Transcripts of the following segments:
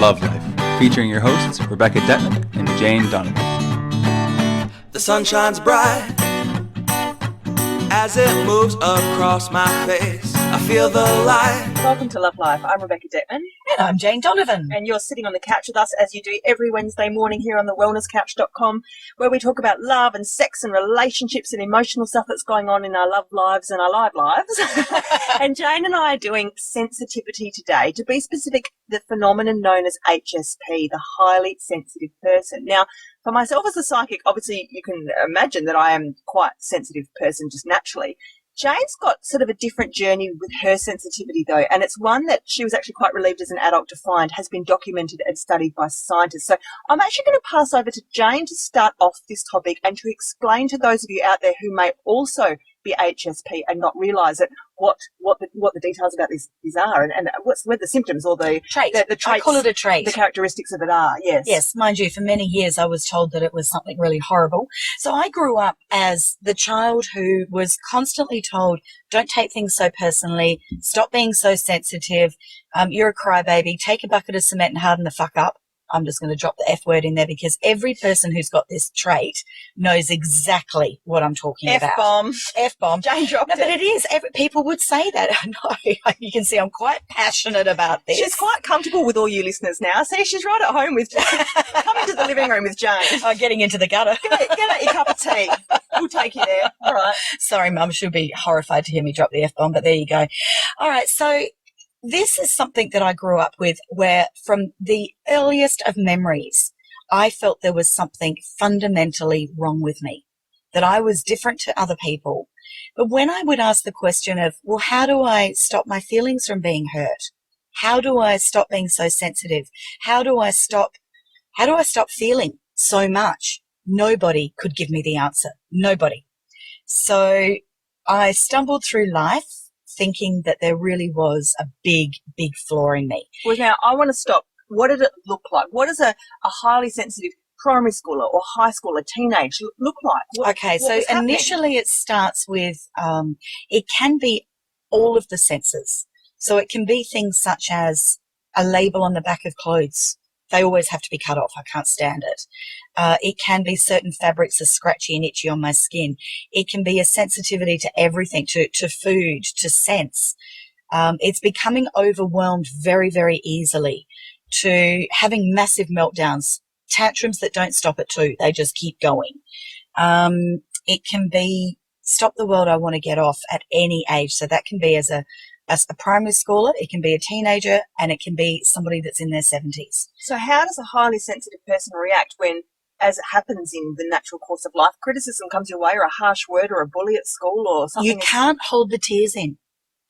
Love Life, featuring your hosts Rebecca Detman and Jane Donovan. The sun shines bright as it moves across my face. I feel the light. Welcome to Love Life. I'm Rebecca Detman. And I'm Jane Donovan. And you're sitting on the couch with us as you do every Wednesday morning here on the wellnesscouch.com, where we talk about love and sex and relationships and emotional stuff that's going on in our love lives and our live lives. And Jane and I are doing sensitivity today. To be specific, the phenomenon known as HSP, the highly sensitive person. Now, for myself as a psychic, obviously you can imagine that I am quite a sensitive person just naturally. Jane's got sort of a different journey with her sensitivity, though, and it's one that she was actually quite relieved as an adult to find has been documented and studied by scientists. So I'm actually going to pass over to Jane to start off this topic and to explain to those of you out there who may also be HSP and not realise it, what the details about this are and what the symptoms or the trait. The traits, I call it a trait. The characteristics of it are, yes. Yes, mind you, for many years I was told that it was something really horrible. So I grew up as the child who was constantly told, don't take things so personally, stop being so sensitive, you're a crybaby, take a bucket of cement and harden the fuck up. I'm just going to drop the F word in there because every person who's got this trait knows exactly what I'm talking about. F-bomb. F-bomb. Jane dropped it. But it is. People would say that. I know. You can see I'm quite passionate about this. She's quite comfortable with all you listeners now. See, she's right at home with come into the living room with Jane. Oh, getting into the gutter. Get out your cup of tea. We'll take you there. All right. Sorry, Mum. She'll be horrified to hear me drop the F-bomb, but there you go. All right. So this is something that I grew up with where from the earliest of memories, I felt there was something fundamentally wrong with me, that I was different to other people. But when I would ask the question of, well, how do I stop my feelings from being hurt? How do I stop being so sensitive? How do I stop feeling so much? Nobody could give me the answer. Nobody. So I stumbled through life thinking that there really was a big, big flaw in me. Well, now, I want to stop. What did it look like? What does a highly sensitive primary schooler or high schooler, teenage look like? So initially it starts with, it can be all of the senses. So it can be things such as a label on the back of clothes. They always have to be cut off. I can't stand it. It can be certain fabrics are scratchy and itchy on my skin. It can be a sensitivity to everything, to food, to scents. It's becoming overwhelmed very, very easily, to having massive meltdowns, tantrums that don't stop at 2. They just keep going. It can be stop the world, I want to get off at any age. So that can be as a primary schooler, it can be a teenager, and it can be somebody that's in their 70s. So how does a highly sensitive person react when, as it happens in the natural course of life, criticism comes your way or a harsh word or a bully at school or something? You can't hold the tears in.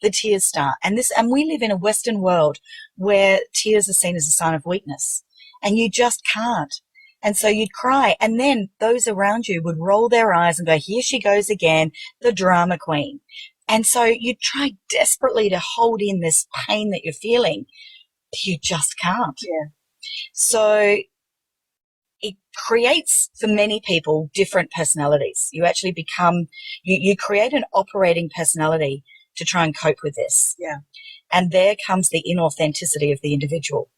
The tears start. And we live in a Western world where tears are seen as a sign of weakness, and you just can't. And so you'd cry, and then those around you would roll their eyes and go, here she goes again, the drama queen. And so you try desperately to hold in this pain that you're feeling, but you just can't. Yeah. So it creates, for many people, different personalities. You actually become, you create an operating personality to try and cope with this. Yeah. And there comes the inauthenticity of the individual.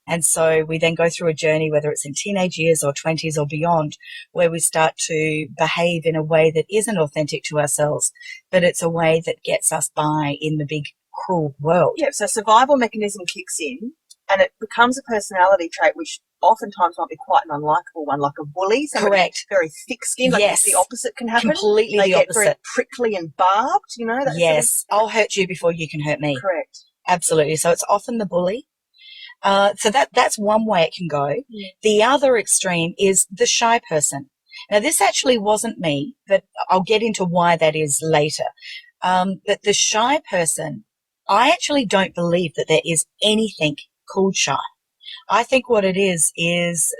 And so we then go through a journey, whether it's in teenage years or 20s or beyond, where we start to behave in a way that isn't authentic to ourselves, but it's a way that gets us by in the big, cruel world. Yeah, so survival mechanism kicks in and it becomes a personality trait which oftentimes might be quite an unlikable one, like a bully. Correct. Very thick-skinned, yes. The opposite can happen. Completely they the get opposite. Very prickly and barbed, that yes, I'll hurt you before you can hurt me. Correct. Absolutely. So it's often the bully. So that's one way it can go. Yeah. The other extreme is the shy person. Now, this actually wasn't me, but I'll get into why that is later. But the shy person, I actually don't believe that there is anything called shy. I think what it is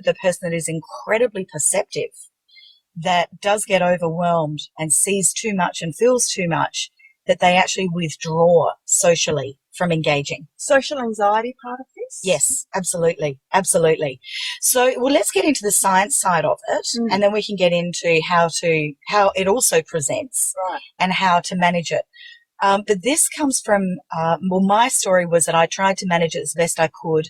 the person that is incredibly perceptive, that does get overwhelmed and sees too much and feels too much, that they actually withdraw socially from engaging. Social anxiety part of this? Yes, absolutely. Absolutely. So, well, let's get into the science side of it, and then we can get into how it also presents and how to manage it. But this comes from, my story was that I tried to manage it as best I could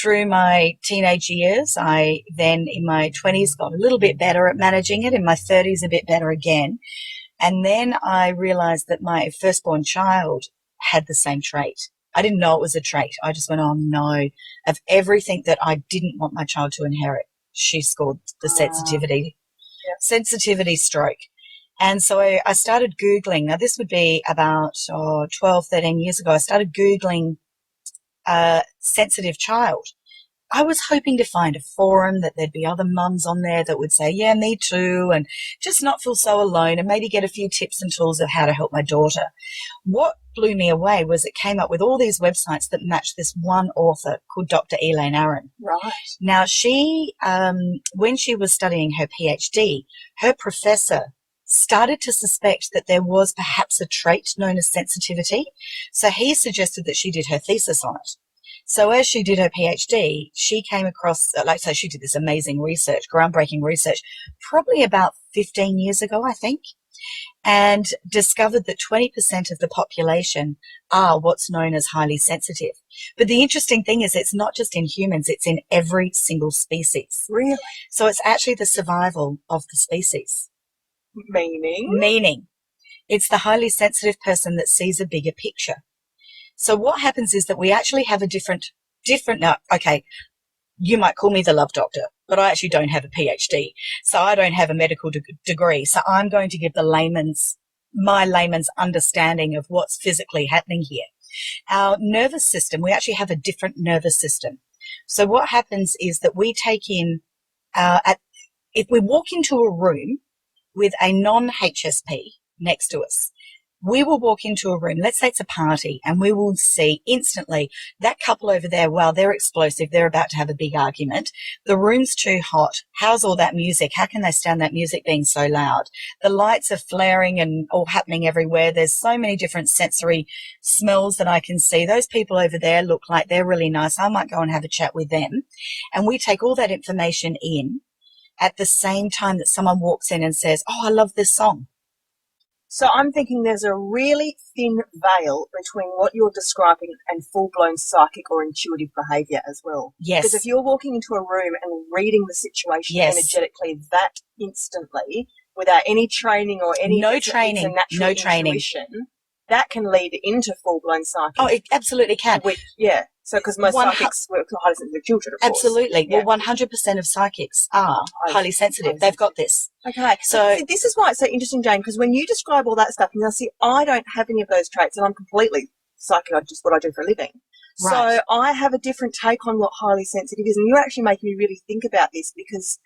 through my teenage years. I then, in my 20s, got a little bit better at managing it. In my 30s, a bit better again. And then I realized that my firstborn child had the same trait. I didn't know it was a trait. I just went, oh no, of everything that I didn't want my child to inherit, she scored the sensitivity stroke. And so I started Googling. Now, this would be about 12, 13 years ago. I started Googling sensitive child. I was hoping to find a forum that there'd be other mums on there that would say, yeah, me too, and just not feel so alone and maybe get a few tips and tools of how to help my daughter. What blew me away was it came up with all these websites that matched this one author called Dr. Elaine Aron. Right. Now, she, when she was studying her PhD, her professor started to suspect that there was perhaps a trait known as sensitivity. So he suggested that she did her thesis on it. So as she did her PhD, she came across, she did this amazing research, groundbreaking research, probably about 15 years ago, I think, and discovered that 20% of the population are what's known as highly sensitive. But the interesting thing is it's not just in humans, it's in every single species. Really? So it's actually the survival of the species. Meaning? It's the highly sensitive person that sees a bigger picture. So what happens is that we actually have a different, now, okay, you might call me the love doctor, but I actually don't have a PhD. So I don't have a medical degree. So I'm going to give my layman's understanding of what's physically happening here. Our nervous system, we actually have a different nervous system. So what happens is that we take in, if we walk into a room with a non-HSP next to us, we will walk into a room, let's say it's a party, and we will see instantly that couple over there, well, they're explosive, they're about to have a big argument. The room's too hot. How's all that music? How can they stand that music being so loud? The lights are flaring and all happening everywhere. There's so many different sensory smells that I can see. Those people over there look like they're really nice. I might go and have a chat with them. And we take all that information in at the same time that someone walks in and says, oh, I love this song. So I'm thinking there's a really thin veil between what you're describing and full-blown psychic or intuitive behaviour as well. Yes. Because if you're walking into a room and reading the situation energetically that instantly, without any training or any training, intuition, that can lead into full-blown psychic. Oh, it absolutely can. So because most psychics work with highly sensitive children, of course. Absolutely. Yeah. Well, 100% of psychics are highly sensitive. They've got this. Okay. So this is why it's so interesting, Jane, because when you describe all that stuff, and I see I don't have any of those traits, and I'm completely psychic, just what I do for a living. Right. So I have a different take on what highly sensitive is, and you're actually making me really think about this because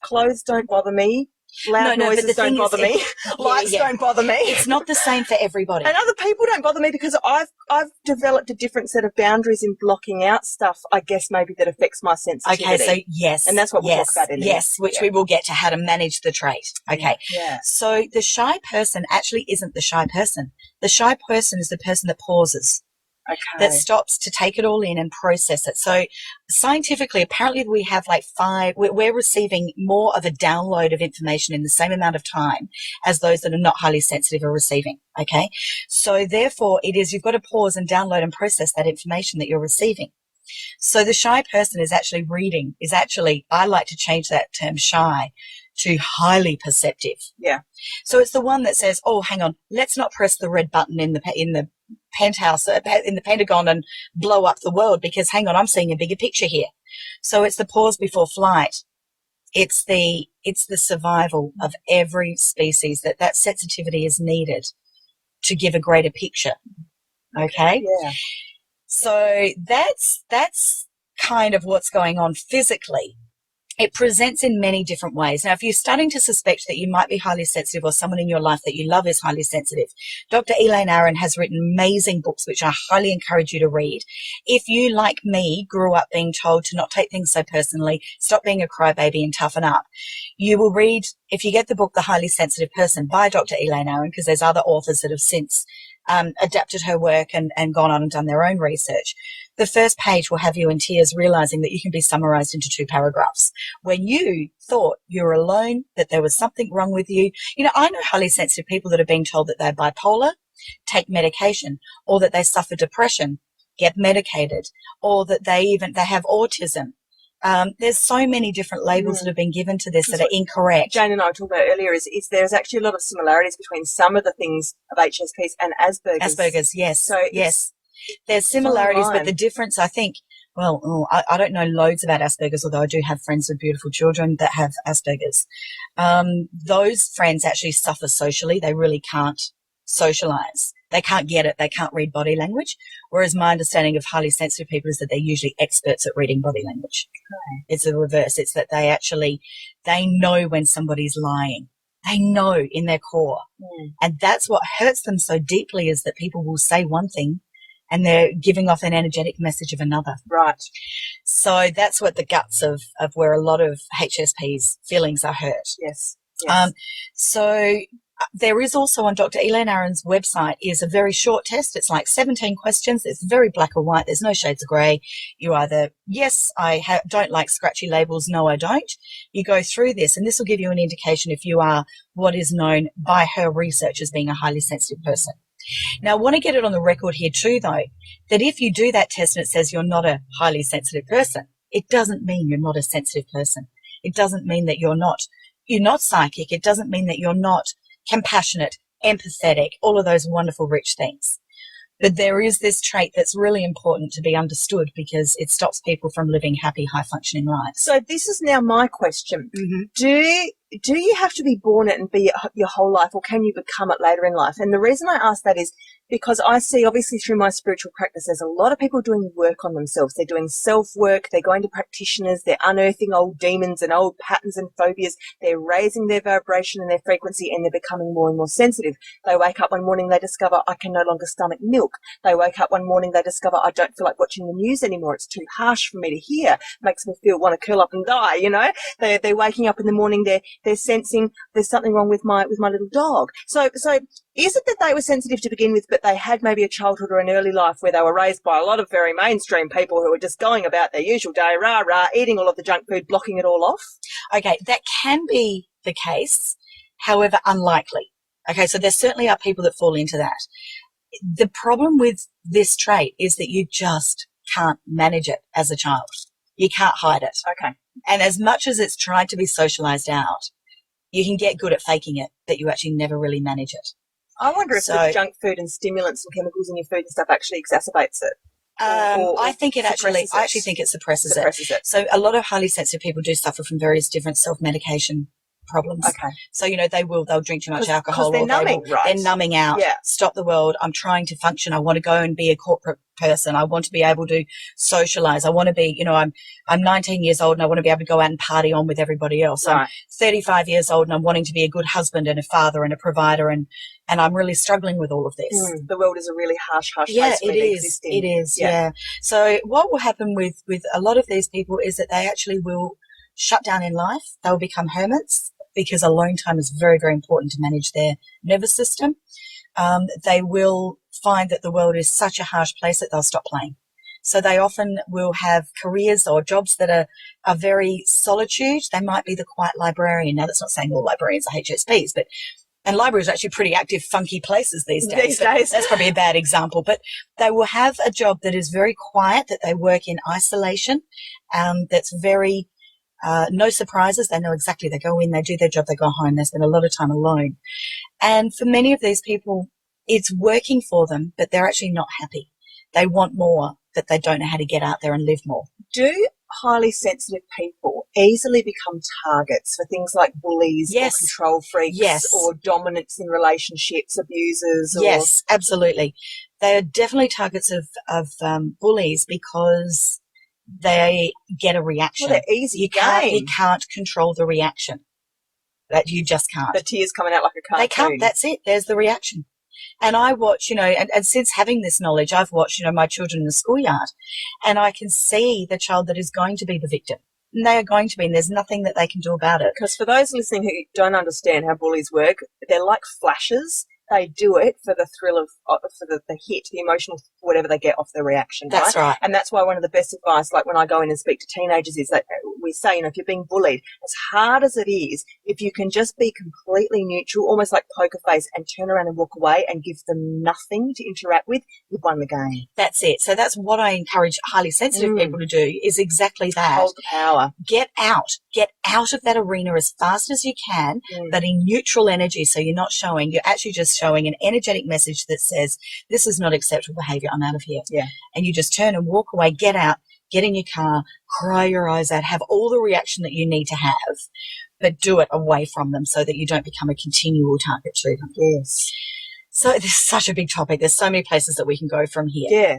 clothes don't bother me. Loud noises don't bother me. Lights don't bother me. It's not the same for everybody. And other people don't bother me because I've developed a different set of boundaries in blocking out stuff, I guess, maybe that affects my sensitivity. Okay, so yes. And that's what we'll talk about in a minute. Yes, which we will get to how to manage the trait. Okay. Yeah. So the shy person actually isn't the shy person. The shy person is the person that pauses. Okay. That stops to take it all in and process it. So scientifically, apparently we have we're receiving more of a download of information in the same amount of time as those that are not highly sensitive are receiving. Okay. So therefore you've got to pause and download and process that information that you're receiving. So the shy person is actually I like to change that term shy to highly perceptive. Yeah. So it's the one that says, oh, hang on, let's not press the red button in the penthouse, in the Pentagon and blow up the world because, hang on, I'm seeing a bigger picture here. So it's the pause before flight. It's the survival of every species that sensitivity is needed to give a greater picture. Okay? Yeah. So that's kind of what's going on physically. It presents in many different ways. Now, if you're starting to suspect that you might be highly sensitive or someone in your life that you love is highly sensitive, Dr. Elaine Aron has written amazing books, which I highly encourage you to read. If you, like me, grew up being told to not take things so personally, stop being a crybaby and toughen up, you will read, if you get the book, The Highly Sensitive Person by Dr. Elaine Aron, because there's other authors that have since adapted her work and gone on and done their own research. The first page will have you in tears realizing that you can be summarized into 2 paragraphs. When you thought you were alone, that there was something wrong with you. You know, I know highly sensitive people that are being told that they're bipolar, take medication, or that they suffer depression. get medicated, or that they have autism. There's so many different labels that have been given to this that are incorrect. Jane and I talked about earlier is there's actually a lot of similarities between some of the things of HSPs and Asperger's. Asperger's, yes. So yes. There's similarities, but the difference, I think, I don't know loads about Asperger's, although I do have friends with beautiful children that have Asperger's. Those friends actually suffer socially. They really can't socialize. They can't get it. They can't read body language. Whereas my understanding of highly sensitive people is that they're usually experts at reading body language. Okay. It's the reverse. It's that they know when somebody's lying. They know in their core. And that's what hurts them so deeply, is that people will say one thing and they're giving off an energetic message of another. Right. So that's what the guts of where a lot of HSPs' feelings are hurt. Yes. So there is also on Dr. Elaine Aron's website is a very short test. It's like 17 questions. It's very black or white. There's no shades of grey. You either, yes, I don't like scratchy labels. No, I don't. You go through this, and this will give you an indication if you are what is known by her research as being a highly sensitive person. Now, I want to get it on the record here too, though, that if you do that test and it says you're not a highly sensitive person, it doesn't mean you're not a sensitive person. It doesn't mean that you're not psychic. It doesn't mean that you're not compassionate, empathetic, all of those wonderful, rich things. But there is this trait that's really important to be understood, because it stops people from living happy, high-functioning lives. So this is now my question. Mm-hmm. Do you have to be born it and be it your whole life, or can you become it later in life? And the reason I ask that is because I see, obviously, through my spiritual practice, there's a lot of people doing work on themselves. They're doing self-work. They're going to practitioners. They're unearthing old demons and old patterns and phobias. They're raising their vibration and their frequency, and they're becoming more and more sensitive. They wake up one morning, they discover, I can no longer stomach milk. They wake up one morning, they discover, I don't feel like watching the news anymore. It's too harsh for me to hear. It makes me want to curl up and die, you know. They're waking up in the morning, they're sensing there's something wrong with my little dog. So is it that they were sensitive to begin with, but they had maybe a childhood or an early life where they were raised by a lot of very mainstream people who were just going about their usual day, rah-rah, eating all of the junk food, blocking it all off? Okay, that can be the case, however unlikely. Okay, so there certainly are people that fall into that. The problem with this trait is that you just can't manage it as a child. You can't hide it. Okay. And as much as it's tried to be socialized out, you can get good at faking it, but you actually never really manage it. I wonder if the junk food and stimulants and chemicals in your food and stuff actually exacerbates it. I think it actually, I actually think it suppresses it. So a lot of highly sensitive people do suffer from various different self-medication problems. Okay. So, they'll drink too much alcohol. They're numbing, right? They're numbing out. Yeah. Stop the world. I'm trying to function. I want to go and be a corporate person. I want to be able to socialize. I want to be, I'm 19 years old and I want to be able to go out and party on with everybody else. Right. I'm 35 years old and I'm wanting to be a good husband and a father and a provider, and I'm really struggling with all of this. The world is a really harsh yeah, place for existing. It is, yeah. So what will happen with a lot of these people is that they actually will shut down in life. They'll become hermits, because alone time is very, very important to manage their nervous system. They will find that the world is such a harsh place that they'll stop playing. So they often will have careers or jobs that are very solitude. They might be the quiet librarian. Now, that's not saying all librarians are HSPs, and libraries are actually pretty active, funky places these days. That's probably a bad example. But they will have a job that is very quiet, that they work in isolation, that's very no surprises. They know exactly. They go in, they do their job, they go home. They spend a lot of time alone. And for many of these people, it's working for them, but they're actually not happy. They want more, but they don't know how to get out there and live more. Do highly sensitive people easily become targets for things like bullies or control freaks or dominance in relationships, abusers? Yes, absolutely. They are definitely targets of bullies, because they get a reaction. Well, they're easy. You can't control the reaction. That you just can't. The tears coming out like a cartoon. They can't. That's it. There's the reaction. And I watch, and since having this knowledge, I've watched, my children in the schoolyard, and I can see the child that is going to be the victim. And they are going to be, and there's nothing that they can do about it. Because for those listening who don't understand how bullies work, they're like flashes. they do it for the thrill of, for the hit, the emotional, whatever they get off the reaction. That's right. And that's why one of the best advice, like when I go in and speak to teenagers, is that we say, if you're being bullied, as hard as it is, if you can just be completely neutral, almost like poker face, and turn around and walk away and give them nothing to interact with, you've won the game. That's it. So that's what I encourage highly sensitive people to do, is exactly that. Hold the power. Get out of that arena as fast as you can, but in neutral energy. So you're not showing, you're actually just showing an energetic message that says, this is not acceptable behavior. I'm out of here. Yeah. And you just turn and walk away, get out, get in your car, cry your eyes out, have all the reaction that you need to have, but do it away from them so that you don't become a continual target to them. Yes. So this is such a big topic. There's so many places that we can go from here. Yeah.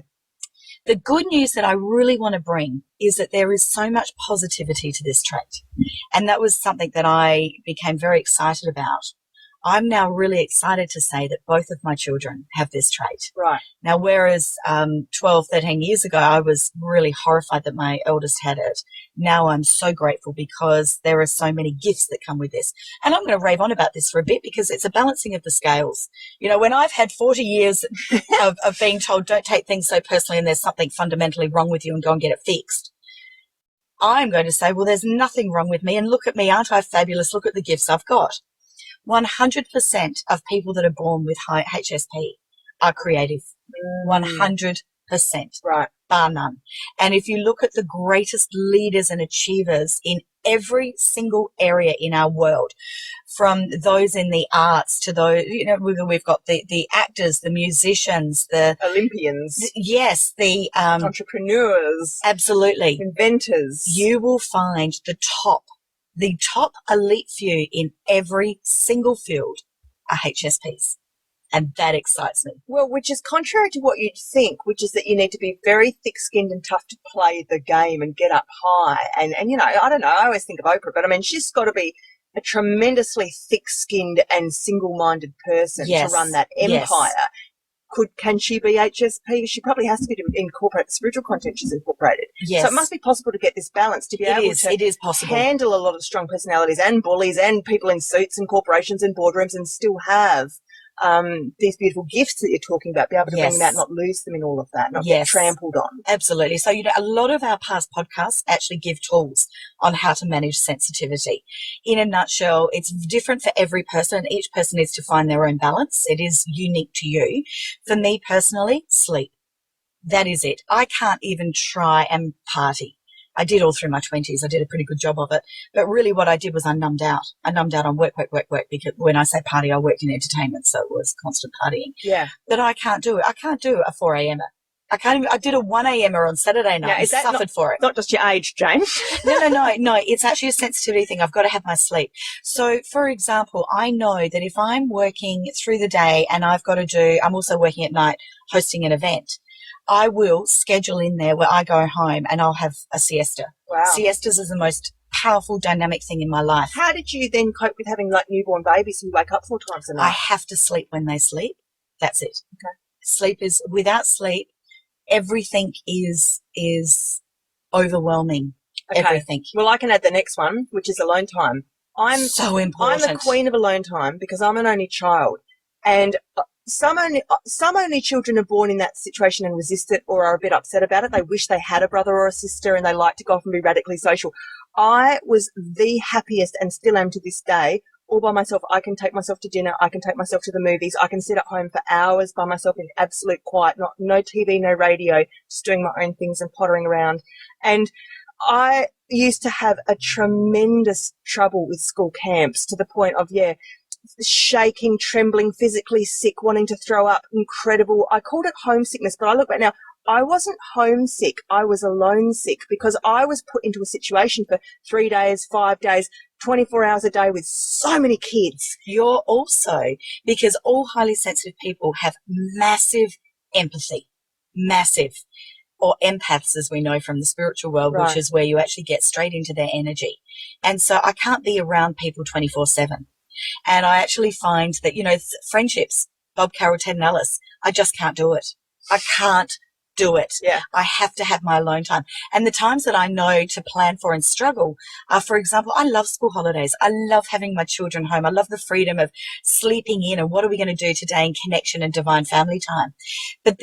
The good news that I really want to bring is that there is so much positivity to this trait. And that was something that I became very excited about. I'm now really excited to say that both of my children have this trait. Right. Now, whereas 12, 13 years ago, I was really horrified that my eldest had it. Now I'm so grateful because there are so many gifts that come with this. And I'm going to rave on about this for a bit because it's a balancing of the scales. When I've had 40 years of being told don't take things so personally and there's something fundamentally wrong with you and go and get it fixed, I'm going to say, well, there's nothing wrong with me and look at me, aren't I fabulous? Look at the gifts I've got. 100% of people that are born with high HSP are creative. 100%. Right. Bar none. And if you look at the greatest leaders and achievers in every single area in our world, from those in the arts to those, we've got the actors, the musicians, the Olympians. Yes, the entrepreneurs. Absolutely. Inventors. You will find the top elite few in every single field are HSPs. And that excites me. Well, which is contrary to what you'd think, which is that you need to be very thick-skinned and tough to play the game and get up high. And I don't know, I always think of Oprah, but she's got to be a tremendously thick-skinned and single-minded person to run that empire. Yes. Can she be HSP? She probably has to be to incorporate the spiritual content she's incorporated. Yes. So it must be possible to get this balance, to be able to it is possible. Handle a lot of strong personalities and bullies and people in suits and corporations and boardrooms and still have these beautiful gifts that you're talking about, be able to bring them out, not lose them in all of that, not get trampled on. Absolutely. So, a lot of our past podcasts actually give tools on how to manage sensitivity. In a nutshell, it's different for every person. Each person needs to find their own balance. It is unique to you. For me personally, sleep. That is it. I can't even try and party. I did all through my 20s. I did a pretty good job of it. But really what I did was I numbed out. I numbed out on work, because when I say party, I worked in entertainment, so it was constant partying. Yeah. But I can't do it. I can't do a 4 a.m.er. I did a 1 a.m.er on Saturday night. I suffered for it. Not just your age, Jane. No. It's actually a sensitivity thing. I've got to have my sleep. So, for example, I know that if I'm working through the day and I'm also working at night hosting an event, I will schedule in there where I go home and I'll have a siesta. Wow. Siestas is the most powerful, dynamic thing in my life. How did you then cope with having newborn babies who wake up 4 times a night? I have to sleep when they sleep. That's it. Okay. Without sleep, everything is overwhelming. Okay. Everything. Well, I can add the next one, which is alone time. I'm so important. I'm the queen of alone time because I'm an only child. And some only children are born in that situation and resist it or are a bit upset about it. They wish they had a brother or a sister and they like to go off and be radically social. I was the happiest and still am to this day all by myself. I can take myself to dinner. I can take myself to the movies. I can sit at home for hours by myself in absolute quiet, no TV, no radio, just doing my own things and pottering around. And I used to have a tremendous trouble with school camps to the point of, shaking, trembling, physically sick, wanting to throw up, incredible. I called it homesickness, but I look back now, I wasn't homesick. I was alone sick because I was put into a situation for 3 days, 5 days, 24 hours a day with so many kids. You're also, because all highly sensitive people have massive empathy, or empaths, as we know from the spiritual world, which is where you actually get straight into their energy. And so I can't be around people 24/7. And I actually find that, friendships, Bob Carroll, Ted and Alice, I just can't do it. I can't do it. Yeah. I have to have my alone time. And the times that I know to plan for and struggle are, for example, I love school holidays. I love having my children home. I love the freedom of sleeping in and what are we going to do today in connection and divine family time. But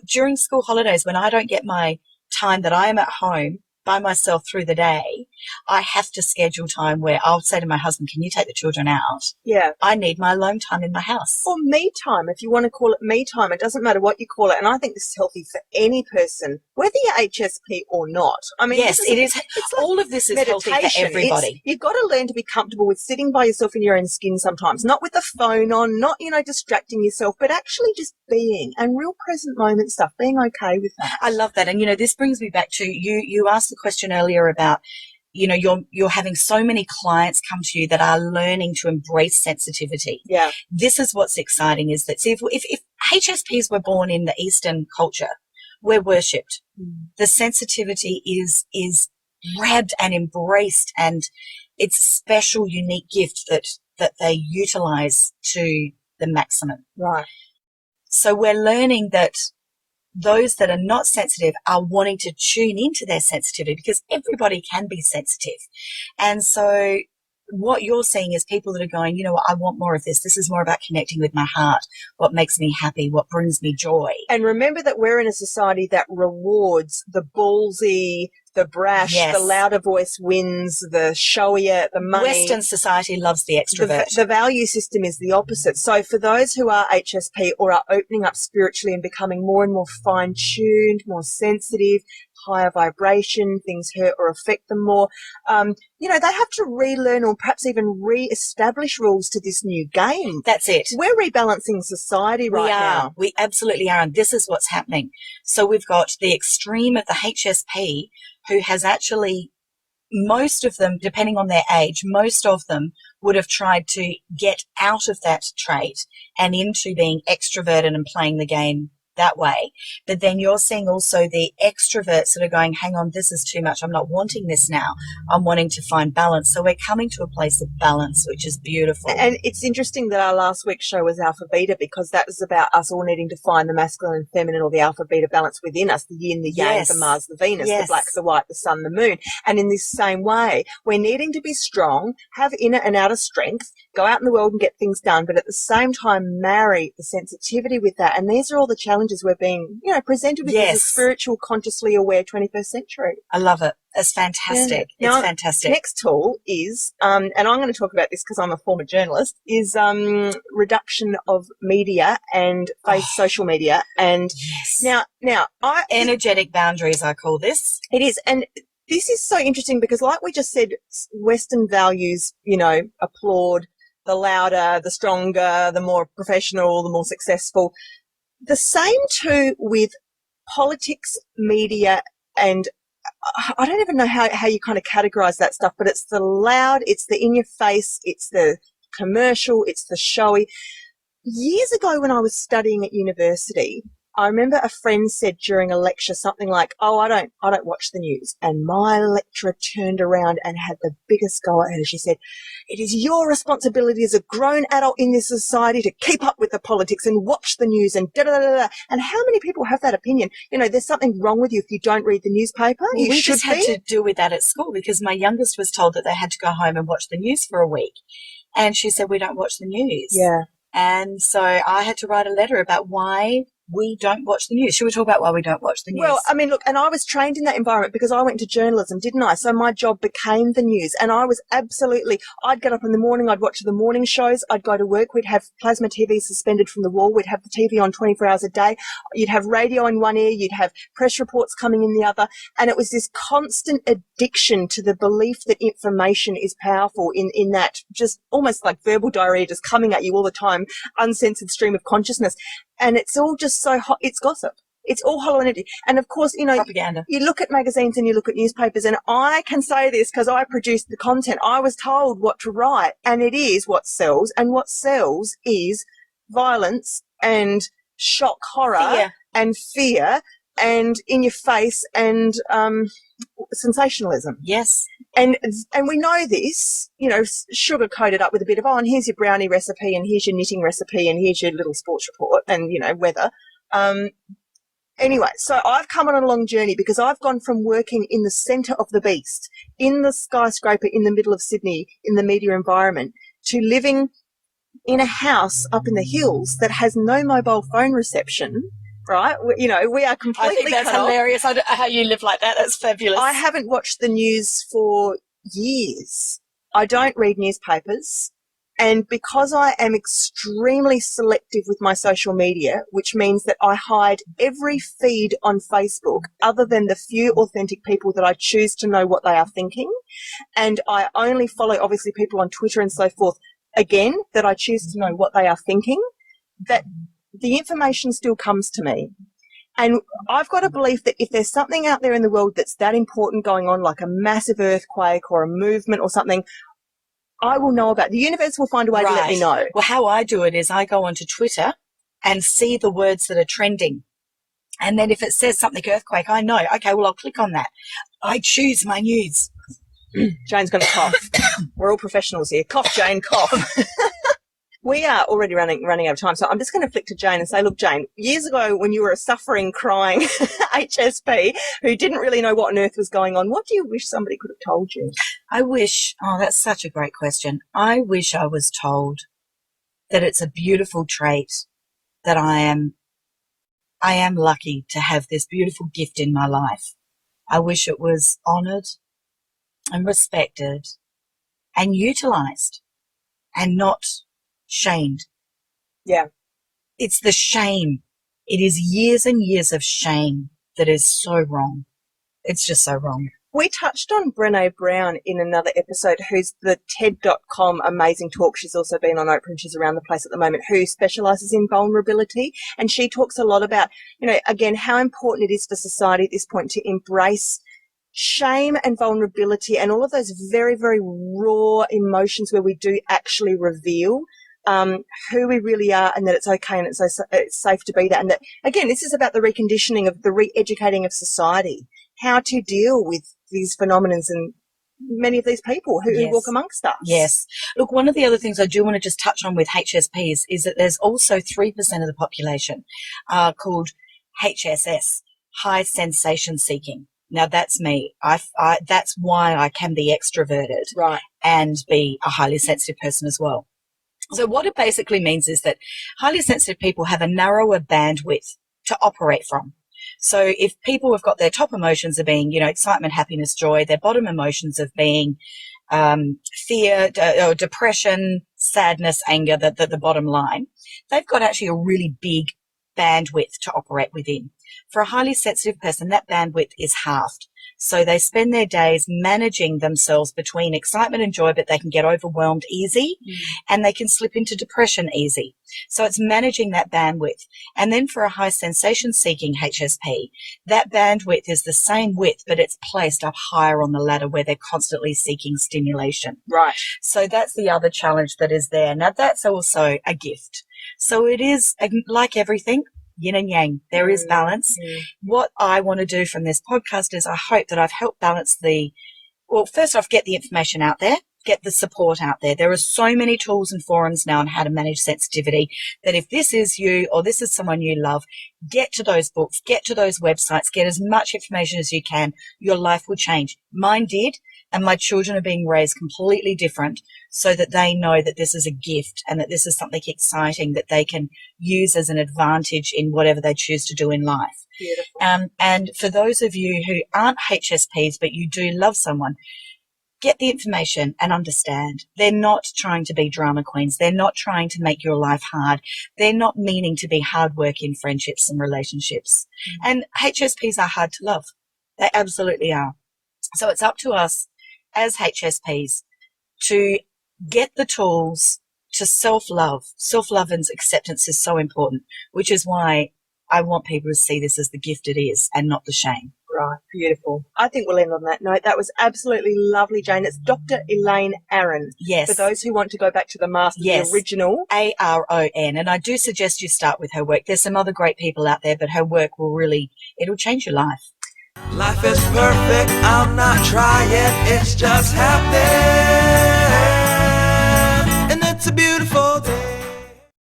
during school holidays, when I don't get my time that I am at home by myself through the day, I have to schedule time where I'll say to my husband, can you take the children out? Yeah. I need my alone time in my house. Or me time, if you want to call it me time. It doesn't matter what you call it. And I think this is healthy for any person, whether you're HSP or not. I mean, yes, it is. It's like all of this is healthy for everybody. You've got to learn to be comfortable with sitting by yourself in your own skin sometimes, not with the phone on, not, distracting yourself, but actually just being and real present moment stuff, being okay with that. I love that. And, this brings me back to you asked the question earlier about, you're having so many clients come to you that are learning to embrace sensitivity. Yeah. This is what's exciting is that, see, if HSPs were born in the Eastern culture, we're worshipped. The sensitivity is grabbed and embraced, and it's a special, unique gift that they utilize to the maximum. Right. So we're learning that those that are not sensitive are wanting to tune into their sensitivity, because everybody can be sensitive. And so what you're seeing is people that are going, I want more of this. This is more about connecting with my heart, what makes me happy, what brings me joy. And remember that we're in a society that rewards the ballsy, the brash, yes. the louder voice wins, the showier, the money. Western society loves the extrovert. The value system is the opposite. So for those who are HSP or are opening up spiritually and becoming more and more fine-tuned, more sensitive, higher vibration, things hurt or affect them more, they have to relearn or perhaps even re-establish rules to this new game. That's it. We're rebalancing society right now. We absolutely are. And this is what's happening. So we've got the extreme of the HSP, who has actually, most of them, depending on their age, most of them would have tried to get out of that trait and into being extroverted and playing the game that way. But then you're seeing also the extroverts that are going, hang on, this is too much. I'm not wanting this now. I'm wanting to find balance. So we're coming to a place of balance, which is beautiful. And it's interesting that our last week's show was Alpha Beta, because that was about us all needing to find the masculine and feminine, or the Alpha Beta balance within us, the yin, the yang, yes. the Mars, the Venus, yes. the black, the white, the sun, the moon. And in this same way, we're needing to be strong, have inner and outer strength, go out in the world and get things done, but at the same time marry the sensitivity with that. And these are all the challenges we're being, presented with yes. as a spiritual, consciously aware 21st century. I love it. It's fantastic. Yeah. Now, it's fantastic. Next tool is, and I'm going to talk about this because I'm a former journalist, is reduction of media and social media. And yes. now, energetic boundaries, I call this. It is, and this is so interesting because, like we just said, Western values, applaud the louder, the stronger, the more professional, the more successful. The same too with politics, media, and I don't even know how you kind of categorize that stuff, but it's the loud, it's the in your face, it's the commercial, it's the showy. Years ago when I was studying at university, I remember a friend said during a lecture something like, I don't watch the news. And my lecturer turned around and had the biggest go at her. She said, it is your responsibility as a grown adult in this society to keep up with the politics and watch the news and da-da-da-da. And how many people have that opinion? There's something wrong with you if you don't read the newspaper. Well, we just had to deal with that at school, because my youngest was told that they had to go home and watch the news for a week. And she said, we don't watch the news. Yeah. And so I had to write a letter about why we don't watch the news. Should we talk about why we don't watch the news? Well, I mean, look, and I was trained in that environment because I went to journalism, didn't I? So my job became the news, and I was I'd get up in the morning, I'd watch the morning shows, I'd go to work, we'd have plasma TV suspended from the wall, we'd have the TV on 24 hours a day, you'd have radio in one ear, you'd have press reports coming in the other, and it was this constant addiction to the belief that information is powerful in that just almost like verbal diarrhea just coming at you all the time, uncensored stream of consciousness. And it's all just so hot. It's gossip. It's all hollow energy. And of course, propaganda. You look at magazines and you look at newspapers, and I can say this because I produced the content. I was told what to write, and it is what sells. And what sells is violence and shock horror and fear and in your face and sensationalism. Yes. And we know this, sugar coated up with a bit of, and here's your brownie recipe, and here's your knitting recipe, and here's your little sports report, and, weather. Anyway, so I've come on a long journey because I've gone from working in the centre of the beast, in the skyscraper in the middle of Sydney, in the media environment, to living in a house up in the hills that has no mobile phone reception, right? We are completely I think that's cut off. hilarious. I don't know how you live like that. That's fabulous. I haven't watched the news for years. I don't read newspapers. And because I am extremely selective with my social media, which means that I hide every feed on Facebook other than the few authentic people that I choose to know what they are thinking. And I only follow, obviously, people on Twitter and so forth, again, that I choose to know what they are thinking, that the information still comes to me. And I've got a belief that if there's something out there in the world that's that important going on, like a massive earthquake or a movement or something, I will know about it. The universe will find a way to let me know. Well, how I do it is I go onto Twitter and see the words that are trending. And then if it says something earthquake, I know, okay, well, I'll click on that. I choose my news. Jane's going to cough. We're all professionals here. Cough, Jane, cough. We are already running out of time, so I'm just going to flick to Jane and say, look, Jane, years ago when you were a suffering, crying HSP who didn't really know what on earth was going on, what do you wish somebody could have told you? That's such a great question. I wish I was told that it's a beautiful trait that I am lucky to have this beautiful gift in my life. I wish it was honoured and respected and utilised and not shamed. Yeah. It's the shame. It is years and years of shame that is so wrong. It's just so wrong. We touched on Brené Brown in another episode, who's the TED.com amazing talk. She's also been on Oprah and she's around the place at the moment, who specialises in vulnerability. And she talks a lot about, again, how important it is for society at this point to embrace shame and vulnerability and all of those very, very raw emotions where we do actually reveal who we really are, and that it's okay and it's safe to be that. And that, again, this is about the reconditioning of the re-educating of society, how to deal with these phenomena and many of these people who walk amongst us. Yes. Look, one of the other things I do want to just touch on with HSPs is that there's also 3% of the population called HSS, high sensation seeking. Now, that's me. That's why I can be extroverted, right, and be a highly sensitive person as well. So what it basically means is that highly sensitive people have a narrower bandwidth to operate from. So if people have got their top emotions of being, excitement, happiness, joy, their bottom emotions of being fear, or depression, sadness, anger, the bottom line, they've got actually a really big bandwidth to operate within. For a highly sensitive person, that bandwidth is halved. So they spend their days managing themselves between excitement and joy, but they can get overwhelmed easy and they can slip into depression easy. So it's managing that bandwidth. And then for a high sensation seeking HSP, that bandwidth is the same width, but it's placed up higher on the ladder where they're constantly seeking stimulation. Right. So that's the other challenge that is there. Now, that's also a gift. So it is, like everything, yin and yang. There is balance. What I want to do from this podcast is I hope that I've helped balance first off, get the information out there, get the support out there. There are so many tools and forums now on how to manage sensitivity that if this is you or this is someone you love, get to those books, get to those websites, get as much information as you can. Your life will change. Mine did. And my children are being raised completely different so that they know that this is a gift and that this is something exciting that they can use as an advantage in whatever they choose to do in life. Beautiful. And for those of you who aren't HSPs but you do love someone, get the information and understand. They're not trying to be drama queens. They're not trying to make your life hard. They're not meaning to be hard work in friendships and relationships. And HSPs are hard to love. They absolutely are. So it's up to us as HSPs to get the tools to self-love. Self-love and acceptance is so important, which is why I want people to see this as the gift it is and not the shame. Right, beautiful. I think we'll end on that note. That was absolutely lovely, Jane. It's Dr. Elaine Aron. Yes. For those who want to go back to the master, the original. Aron. And I do suggest you start with her work. There's some other great people out there, but her work it'll change your life. Life is perfect, I'm not trying, it's just happening. And it's a beautiful